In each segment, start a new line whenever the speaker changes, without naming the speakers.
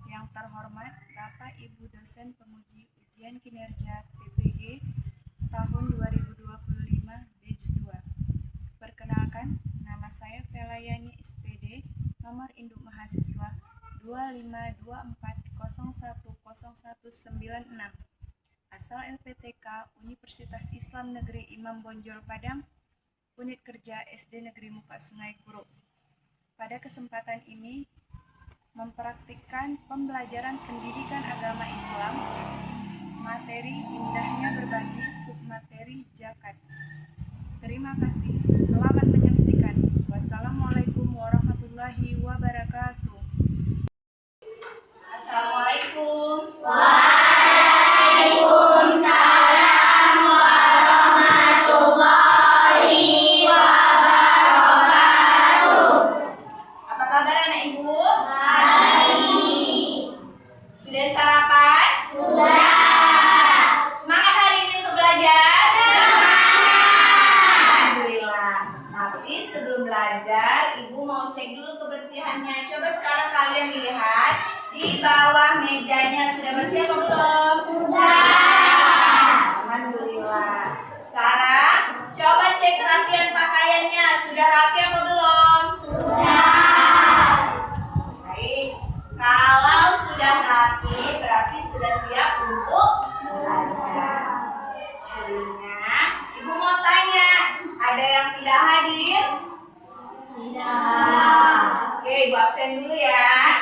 Yang terhormat Bapak Ibu dosen penguji ujian kinerja PPG tahun 2025 batch 2. Perkenalkan, nama saya Velayani SPD, nomor induk mahasiswa 2524010196, asal LPTK Universitas Islam Negeri Imam Bonjol Padang, unit kerja SD Negeri Muka Sungai Kuro. Pada kesempatan ini, mempraktikkan pembelajaran pendidikan agama Islam, materi indahnya berbagi, submateri zakat. Terima kasih. Selamat menyaksikan. Wassalamualaikum warahmatullahi wabarakatuh.
Assalamualaikum.
Waalaikumsalam warahmatullahi wabarakatuh.
Apa kabar anak ibu?
Baik.
Sudah sarapan?
Sudah.
Semangat hari ini untuk belajar? Alhamdulillah. Tapi sebelum belajar, ibu mau cek dulu kebersihannya. Coba sekarang kalian lihat di bawah mejanya sudah bersih apa belum?
Sudah.
Alhamdulillah. Sekarang coba cek kerapian pakaiannya. Sudah rapi apa belum?
Sudah.
Baik. Kalau sudah rapi, berarti sudah siap untuk belajar. Sebelumnya, ibu mau tanya, ada yang tidak hadir?
Tidak.
Oke, ibu absen dulu ya.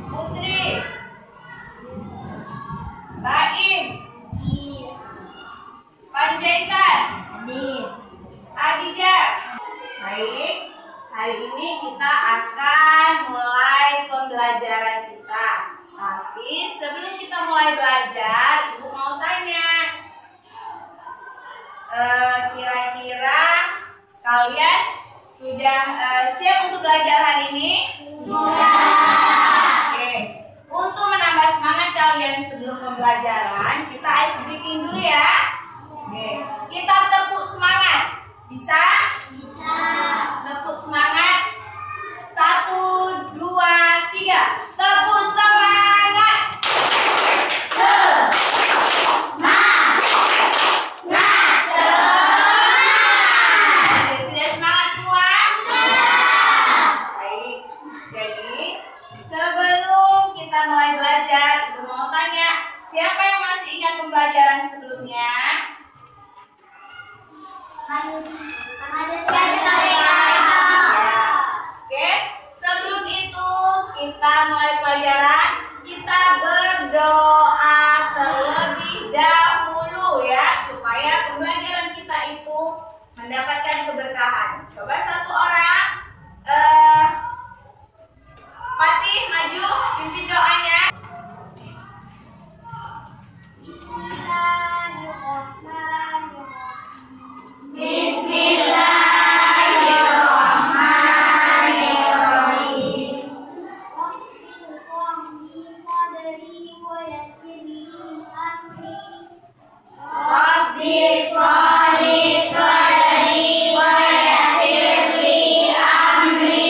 Putri, Baim, Panjaitan, Adija. Baik, hari ini kita akan mulai pembelajaran kita. Tapi sebelum kita mulai belajar, ibu mau tanya, kira-kira kalian sudah siap untuk belajar hari ini? Oke, untuk menambah semangat kalian sebelum pembelajaran, kita ice breaking dulu ya. Oke, kita tepuk semangat. Bisa?
Bisa.
Tepuk semangat. 1, 2, 3. Tepuk semangat. Oke, sudah semangat semua? Baik. Jadi, sebelum kita mulai belajar, ibu mau tanya, siapa yang masih ingat pembelajaran sebelumnya? Oke, sebelum itu kita mulai pelajaran, kita berdoa terlebih dahulu ya, supaya pembelajaran kita itu mendapatkan keberkahan. Coba satu orang, Fatih maju, pimpin doanya.
Bismillahirrahmanirrahim. Rabbi sholli sadri wa yassir li amri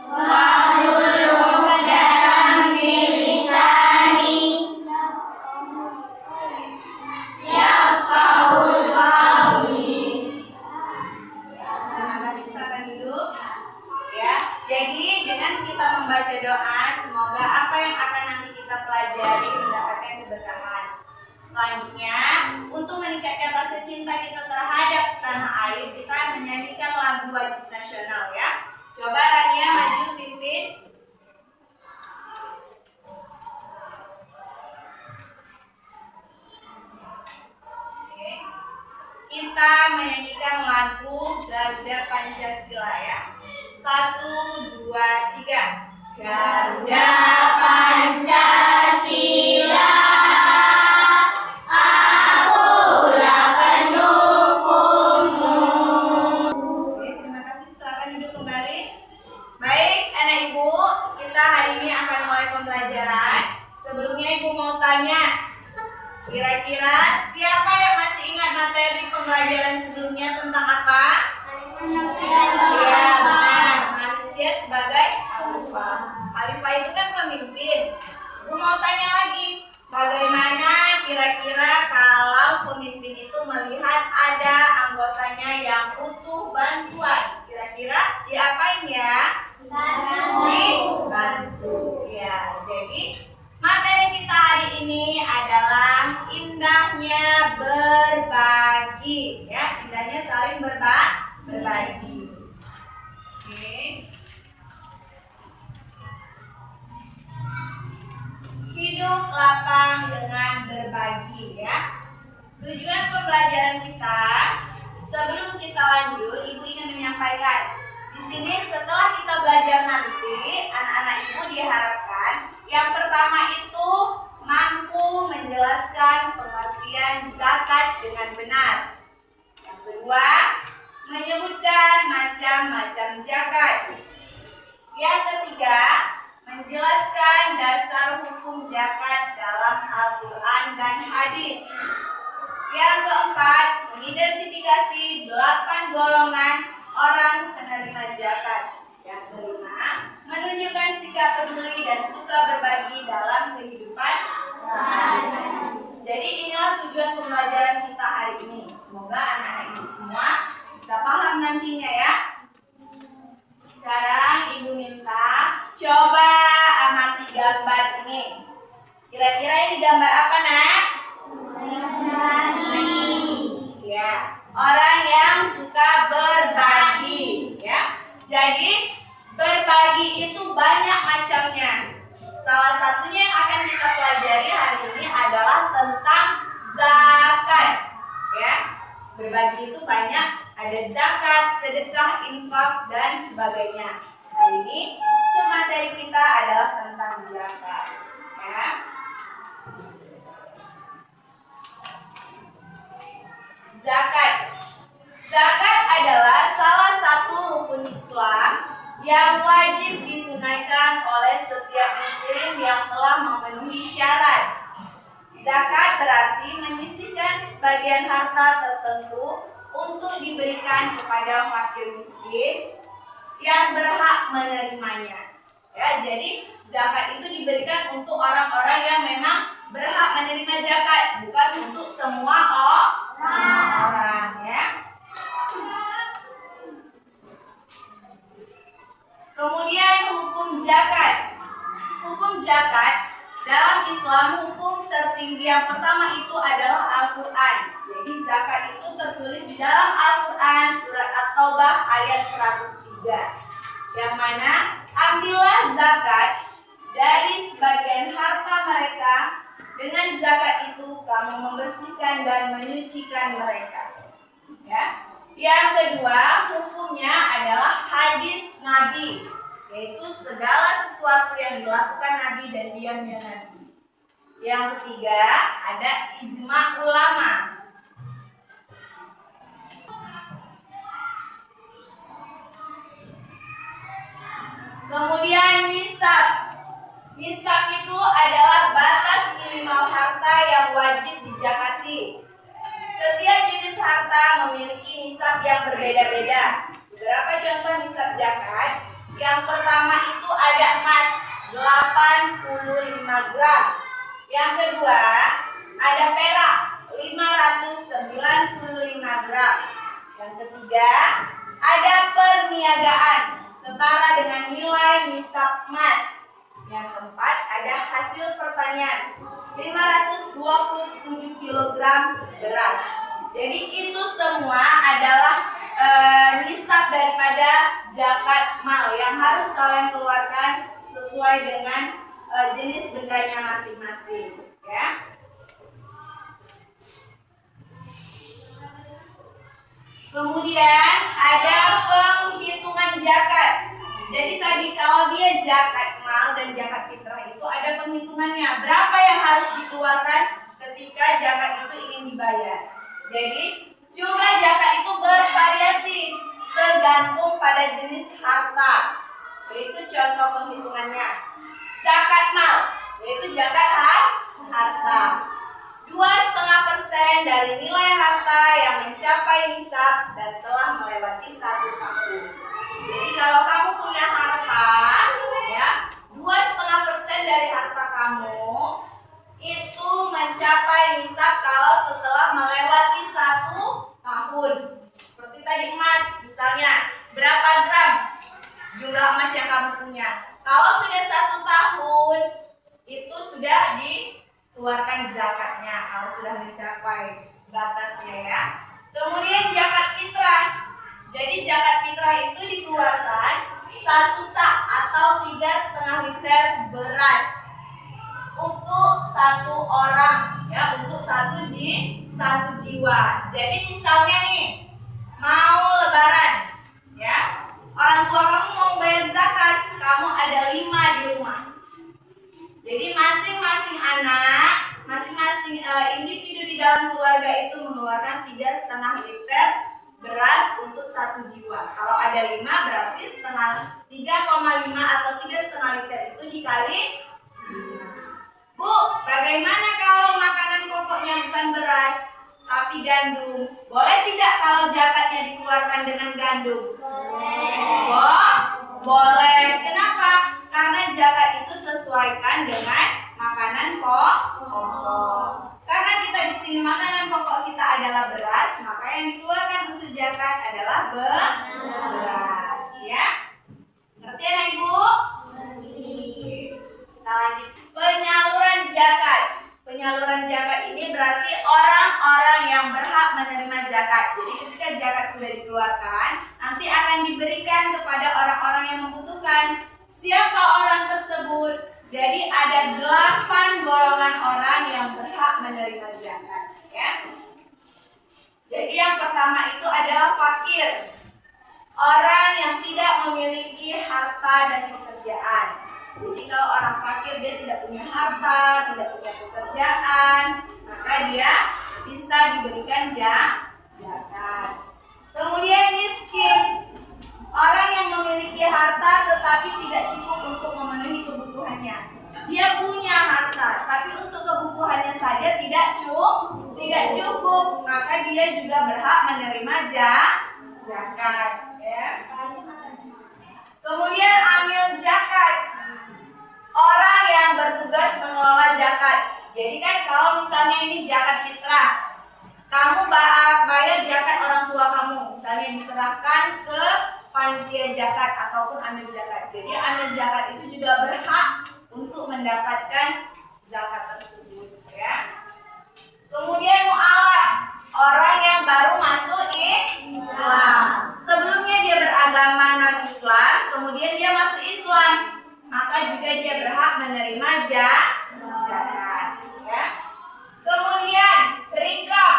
wahlul 'uqdatam min lisani yafqahul qawli.
Terima kasih, silakan duduk. Ya, jadi dengan kita membaca doa, semoga apa yang akan nanti kita pelajari mendapatkan keberkahan. Selanjutnya, untuk meningkatkan rasa cinta kita terhadap tanah air, kita menyanyikan lagu wajib nasional ya. Coba Rania maju, pimpin. Oke. Kita menyanyikan lagu Garuda Pancasila ya. 1, 2, 3. Garuda
Pancasila, akulah pendukungmu.
Oke, terima kasih. Silakan duduk kembali. Baik, anak ibu, anggotanya. Kira-kira siapa yang masih ingat materi pembelajaran sebelumnya tentang apa? Ya, benar. Manusia sebagai khalifah. Khalifah itu kan pemimpin. Aku mau tanya lagi, bagaimana kira-kira kalau pemimpin itu melihat ada anggotanya yang butuh bantuan? Kira-kira diapain ya? Dibantu. Ya, jadi materi kita hari ini adalah indahnya berbagi. Ya, indahnya saling berbagi. Oke. Hidup lapang dengan berbagi, ya. Tujuan pembelajaran kita, sebelum kita lanjut, Ibu ingin menyampaikan. Di sini setelah kita belajar nanti, anak-anak Ibu diharapkan yang pertama itu mampu menjelaskan pengertian zakat dengan benar. Yang kedua, menyebutkan macam-macam zakat. Yang ketiga, menjelaskan dasar hukum zakat dalam Al-Quran dan hadis. Yang keempat, mengidentifikasi 8 golongan orang penerima zakat. Yang kelima, menunjukkan sikap peduli dan suka berbagi dalam kehidupan sehari-hari. Jadi inilah tujuan pembelajaran kita hari ini. Semoga anak-anak Ibu semua bisa paham nantinya ya. Sekarang Ibu minta coba amati gambar ini. Kira-kira ini gambar apa, Nak? Ya, orang yang suka berbagi, ya. Jadi berbagi itu banyak macamnya. Salah satunya yang akan kita pelajari hari ini adalah tentang zakat, ya. Berbagi itu banyak, ada zakat, sedekah, infak dan sebagainya. Hari ini materi kita adalah tentang zakat, ya. Zakat adalah salah satu rukun Islam yang wajib ditunaikan oleh setiap muslim yang telah memenuhi syarat. Zakat berarti menyisihkan sebagian harta tertentu untuk diberikan kepada fakir miskin yang berhak menerimanya. Ya, jadi zakat itu diberikan untuk orang-orang yang memang berhak menerima zakat, bukan untuk semua orang, ya. Kemudian hukum zakat. Hukum zakat dalam Islam, hukum tertinggi yang pertama itu adalah Al-Quran. Jadi zakat itu tertulis di dalam Al-Quran surat At-Taubah ayat 103. Yang mana ambillah zakat dari sebagian harta mereka, dengan zakat itu kamu membersihkan dan menyucikan mereka. Ya. Yang kedua, hukumnya adalah hadis Nabi, yaitu segala sesuatu yang dilakukan Nabi dan diamnya Nabi. Yang ketiga, ada ijma ulama. Kemudian nisab. Nisab itu adalah batas minimal harta yang wajib dizakati. Setiap jenis harta memiliki nisab yang berbeda-beda. Beberapa contoh nisab zakat. Yang pertama itu ada emas 85 gram. Yang kedua ada perak 595 gram. Yang ketiga ada perniagaan setara dengan nilai nisab emas. Yang keempat ada hasil pertanian 527 kg beras. Jadi itu semua adalah nisab daripada zakat mal yang harus kalian keluarkan sesuai dengan jenis bendanya masing-masing, ya. Kemudian ada penghitungan zakat. Jadi tadi kalau dia zakat mal dan zakat fitrah itu ada penghitungannya. Berapa yang harus dikeluarkan ketika zakat itu ingin dibayar. Jadi jumlah zakat itu bervariasi tergantung pada jenis harta. Itu contoh penghitungannya. Zakat mal, yaitu zakat harta. dari nilai harta yang mencapai nisab dan telah melewati 1 tahun. Jadi kalau kamu punya harta, ya, 2,5% dari harta kamu itu mencapai nisab kalau setelah melewati 1 tahun. Seperti tadi emas, misalnya berapa gram jumlah emas yang kamu punya? Kalau sudah 1 tahun, itu sudah dikeluarkan zakatnya kalau sudah mencapai batasnya, ya. Kemudian zakat fitrah. Jadi zakat fitrah itu dikeluarkan 1 sak atau 3,5 liter beras untuk 1 orang, ya, untuk satu jiwa. Jadi misalnya nih mau lebaran, ya, orang tua kamu mau bayar zakat, kamu ada 5 di rumah. Jadi masing-masing anak, masing-masing individu di dalam keluarga itu mengeluarkan 3,5 liter beras untuk 1 jiwa. Kalau ada 5 berarti 3,5 atau 3,5 liter itu dikali 5. Bu, bagaimana kalau makanan pokoknya bukan beras tapi gandum? Boleh tidak kalau zakatnya dikeluarkan dengan gandum? Boleh. Kenapa? Karena zakat itu sesuaikan dengan makanan pokok. Karena kita di sini makanan pokok kita adalah beras, maka yang dikeluarkan untuk zakat adalah beras, ya. Ngerti ya, Ibu? Kita lanjut. Penyaluran zakat. Penyaluran zakat ini berarti orang-orang yang berhak menerima zakat. Jadi ketika zakat sudah dikeluarkan, nanti akan diberikan kepada orang-orang yang membutuhkan. Siapa orang tersebut? Jadi ada 8 golongan orang yang berhak menerima zakat, ya. Jadi yang pertama itu adalah fakir. Orang yang tidak memiliki harta dan pekerjaan. Jadi kalau orang fakir dia tidak punya harta, tidak punya pekerjaan, maka dia bisa diberikan zakat. Kemudian miskin. Orang yang memiliki harta tetapi tidak cukup untuk memenuhi kebutuhannya. Dia punya harta, tapi untuk kebutuhannya saja tidak cukup, maka dia juga berhak menerima zakat, ya. Kemudian amil zakat. Orang yang bertugas mengelola zakat. Jadi kan kalau misalnya ini zakat fitrah, kamu bayar zakat orang tua kamu, misalnya diserahkan ke panitia zakat ataupun amil zakat. Jadi amil zakat itu juga berhak untuk mendapatkan zakat tersebut, ya. Kemudian mu'alaf, orang yang baru masuk Islam. Sebelumnya dia beragama non-Islam, kemudian dia masuk Islam, maka juga dia berhak menerima zakat, ya. Kemudian rikab,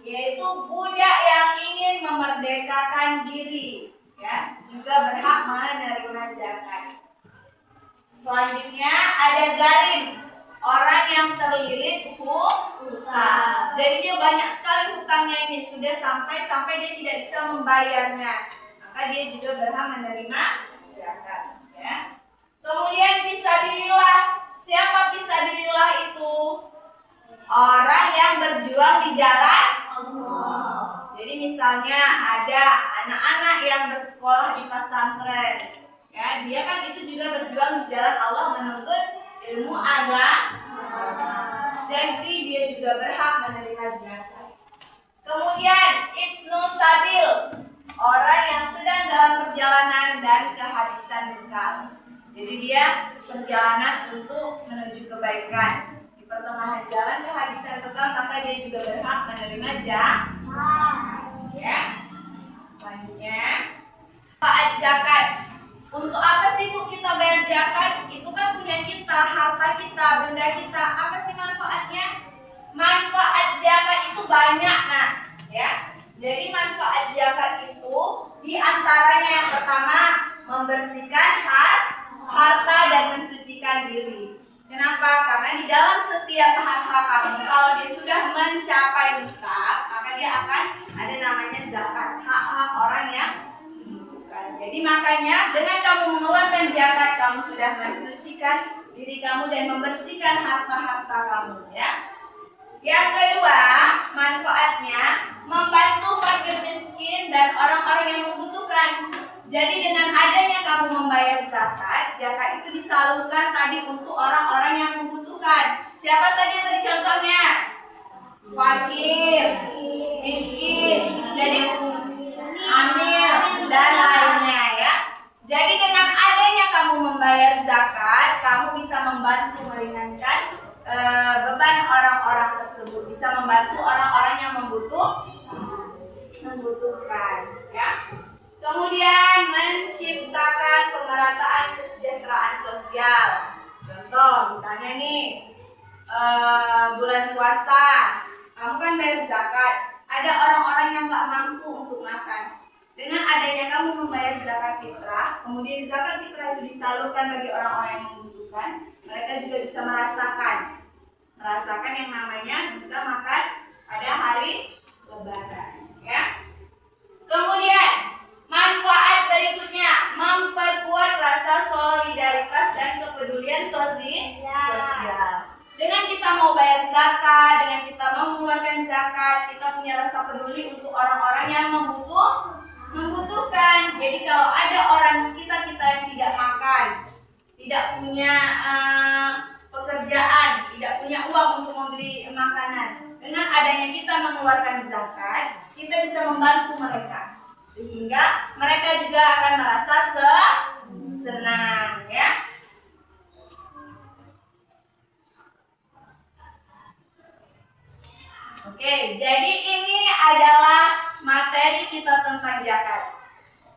yaitu budak yang ingin memerdekakan diri, ya, juga berhak menerima zakat. Selanjutnya ada garim, orang yang terlilit hutang. Jadi dia banyak sekali hutangnya ini, sudah sampai dia tidak bisa membayarnya, maka dia juga berhak menerima zakat, ya. Kemudian fisabilillah. Siapa fisabilillah itu? Orang yang berjuang di jalan Allah. Jadi misalnya ada anak-anak yang bersekolah di pesantren, ya, dia kan itu juga berjuang di jalan Allah menuntut ilmu agama. Jadi dia juga berhak menerima zakat. Kemudian ibnu sabil, orang yang sedang dalam perjalanan dan kehabisan bekal. Jadi dia perjalanan untuk menuju kebaikan. Di pertengahan jalan kehabisan bekal, maka dia juga berhak menerima zakat. Ya. Selanjutnya, manfaat zakat. Untuk apa sih Bu kita bayar zakat? Itu kan punya kita, harta kita, benda kita. Apa sih manfaatnya? Manfaat zakat itu banyak, nah, ya. Jadi manfaat zakat itu diantaranya yang pertama membersihkan harta dan mensucikan diri. Kenapa? Karena di dalam setiap harta kamu, kalau dia sudah mencapai nisab, maka dia akan ada namanya zakat, hak-hak orang yang membutuhkan. Jadi makanya dengan kamu mengeluarkan zakat, kamu sudah mensucikan diri kamu dan membersihkan harta-harta kamu, ya. Yang kedua, manfaatnya membantu fakir miskin dan orang-orang yang membutuhkan. Jadi dengan adanya kamu membayar zakat, zakat itu disalurkan tadi untuk orang-orang yang membutuhkan. Siapa saja tadi contohnya? Fakir, miskin, jadi amil dan lainnya ya. Jadi dengan adanya kamu membayar zakat, kamu bisa membantu meringankan beban orang-orang tersebut, bisa membantu orang-orang yang membutuhkan ya. Kemudian menciptakan pemerataan kesejahteraan sosial. Contoh misalnya nih bulan puasa, kamu kan bayar zakat, ada orang-orang yang nggak mampu untuk makan. Dengan adanya kamu membayar zakat fitrah, kemudian zakat fitrah itu disalurkan bagi orang-orang yang membutuhkan, mereka juga bisa merasakan yang namanya bisa makan pada hari Lebaran ya. Kemudian manfaat berikutnya memperkuat rasa solidaritas dan kepedulian sosial. Dengan kita mau bayar zakat, dengan kita mau mengeluarkan zakat, kita punya rasa peduli untuk orang-orang yang membutuhkan. Jadi kalau ada orang di sekitar kita yang tidak makan, tidak punya pekerjaan, tidak punya uang untuk membeli makanan, dengan adanya kita mengeluarkan zakat, kita bisa membantu mereka, sehingga mereka juga akan merasa senang ya. Oke, jadi ini adalah materi kita tentang zakat.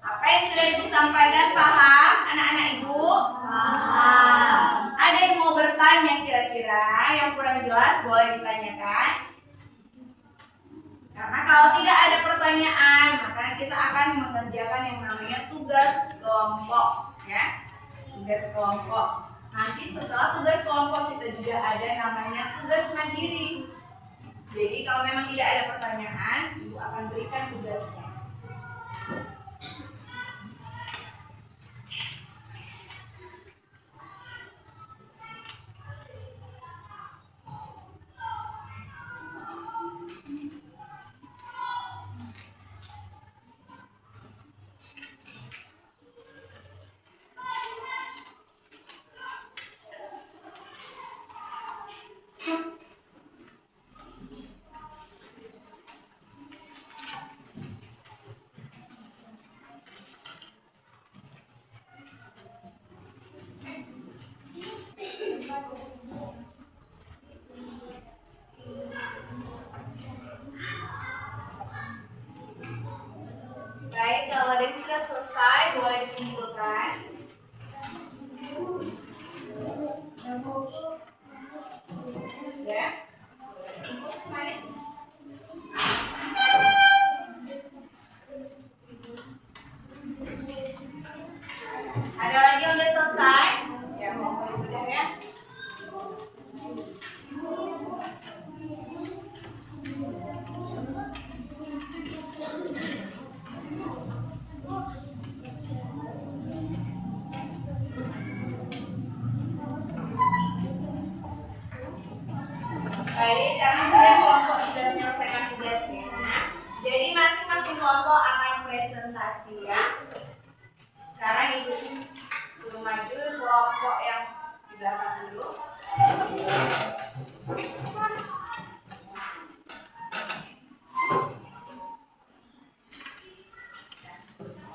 Apa yang sudah ibu sampaikan paham anak-anak ibu? Paham. Ada yang mau bertanya kira-kira yang kurang jelas boleh ditanyakan. Karena kalau tidak ada pertanyaan, maka kita akan mengerjakan yang namanya tugas kelompok ya. Tugas kelompok. Nanti setelah tugas kelompok kita juga ada namanya tugas mandiri. Jadi kalau memang tidak ada pertanyaan, ibu akan berikan tugasnya. Baik, kalau ada yang sudah selesai, boleh dikumpulkan. Ya. Ada lagi yang udah selesai? Ya, mau udah ya. Baik, karena semua kelompok sudah menyelesaikan tugasnya, jadi masing-masing kelompok akan presentasi ya. Sekarang ibu suruh maju kelompok yang di belakang dulu.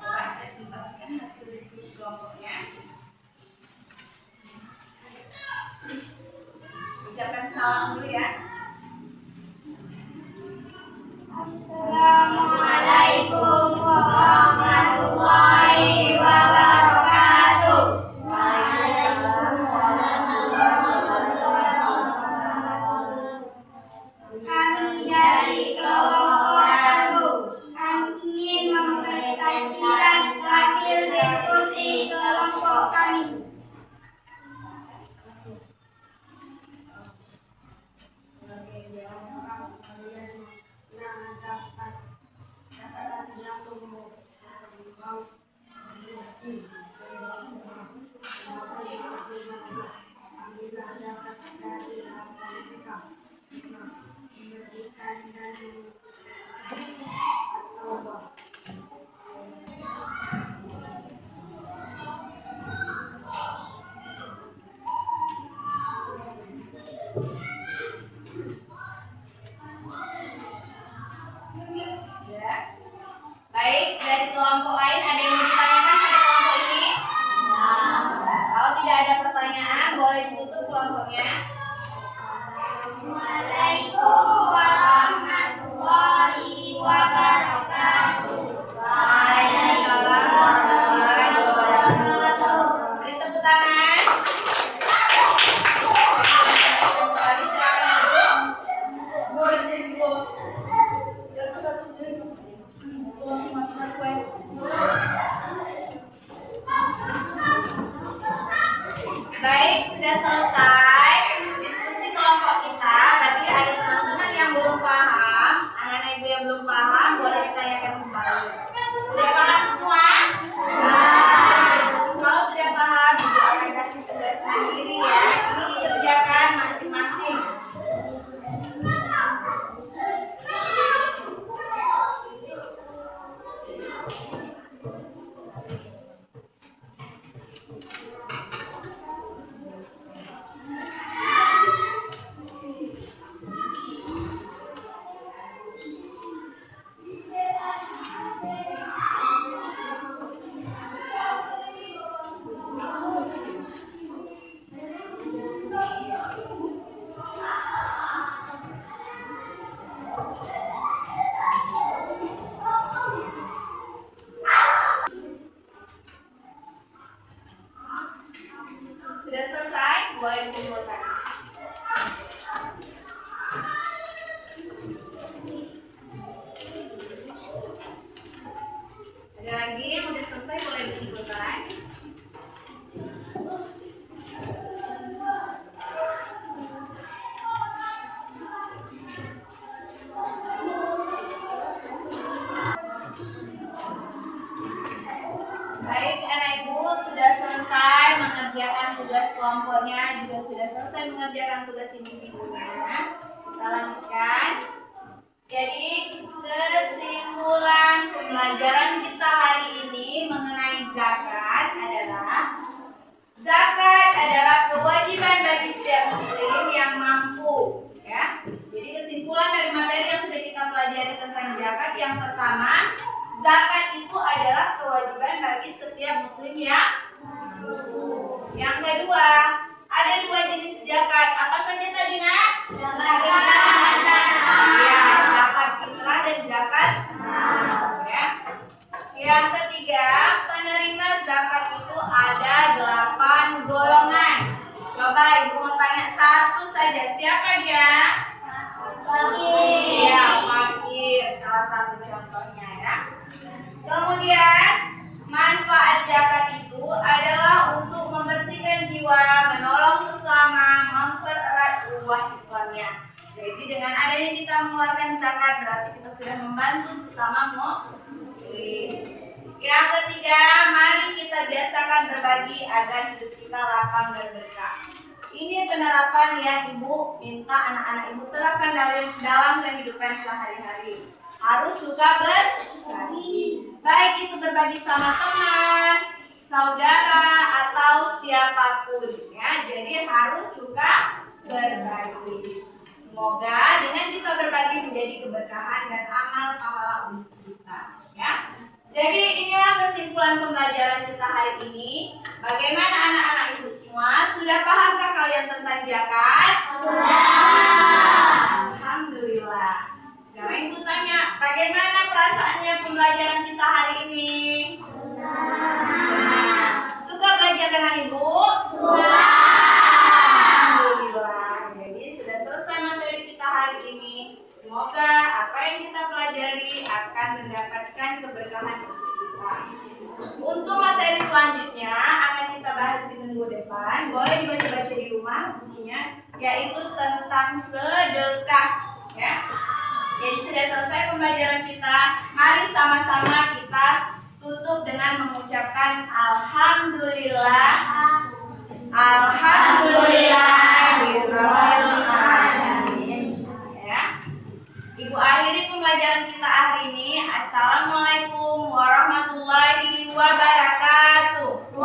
Coba presentasikan hasil diskusi kelompoknya. Ucapkan salam dulu ya.
Assalamualaikum warahmatullahi wabarakatuh.
Waalaikumsalam warahmatullahi wabarakatuh.
Kami dari kelompok 1. Kami ingin mempresentasikan hasil diskusi kelompok kami.
Ya. Baik, dari kelompok lain ada yang mau ditanyakan pada kelompok ini? Kalau tidak ada pertanyaan, boleh ditutup kelompoknya.
Assalamualaikum warahmatullahi wabarakatuh.
Waalaikumsalam warahmatullahi wabarakatuh. Beri tepuk tangan. Lagi silakan Ibu. Baik, sudah selesai diskusi kelompok kita. Berarti ada teman-teman yang belum paham, anak-anak ibu yang belum paham boleh ditanyakan kembali. Sudah paham semua? Kalau sudah paham, ibu akan kasih tugas mandiri ya. Ini dikerjakan masing-masing. Sudah selesai? Boleh dikumpulkan. Ada lagi yang udah selesai, boleh dikumpulkan. Baik, anak ibu sudah selesai mengerjakan tugas kelompoknya, juga sudah selesai mengerjakan tugas individunya. Kita lanjutkan. Jadi kesimpulan pembelajaran kita hari ini mengenai zakat adalah kewajiban bagi setiap muslim yang mampu. Ya. Jadi kesimpulan dari materi yang sudah kita pelajari tentang zakat, yang pertama, zakat itu adalah kewajiban bagi setiap muslim yang mampu. Yang kedua, ada dua jenis zakat. Apa saja tadi, Nak? Ya, zakat fitrah dan zakat mal. Ya. Yang ketiga, penerima zakat itu ada 8 golongan. Coba ibu mau tanya satu saja, siapa dia? Ya, fakir, salah satu contohnya ya. Kemudian manfaat zakat itu adalah untuk membersihkan jiwa, menolong sesama, mempererat ukhuwah Islamnya. Jadi dengan adanya kita mengeluarkan zakat berarti kita sudah membantu sesama muslim. Yang ketiga, mari kita biasakan berbagi agar hidup kita lapang dan berkah. Ini penerapan yang ibu minta anak-anak ibu terapkan dalam kehidupan sehari-hari. Harus suka berbagi. Baik itu berbagi sama teman, saudara, atau siapapun. Ya, jadi harus suka berbagi. Semoga dengan kita berbagi menjadi keberkahan dan amal pahala untuk kita. Ya. Jadi inilah kesimpulan pembelajaran kita hari ini. Bagaimana anak-anak ibu semua? Sudah pahamkah kalian tentang zakat? Sudah. Alhamdulillah. Sekarang ibu tanya, bagaimana perasaannya pembelajaran kita hari ini? Senang. Suka belajar dengan ibu? Suka. Alhamdulillah. Jadi sudah selesai materi kita hari ini. Semoga apa yang kita pelajari akan mendapatkan keberkahan untuk kita. Untuk materi selanjutnya akan kita bahas di minggu depan. Boleh dibaca-baca di rumah bukunya, yaitu tentang sedekah. Ya. Jadi sudah selesai pembelajaran kita. Mari sama-sama kita tutup dengan mengucapkan Alhamdulillah. Alhamdulillahirabbil alamin. Ya. Ibu akhiri pembelajaran kita hari ini. Assalamualaikum warahmatullahi wabarakatuh.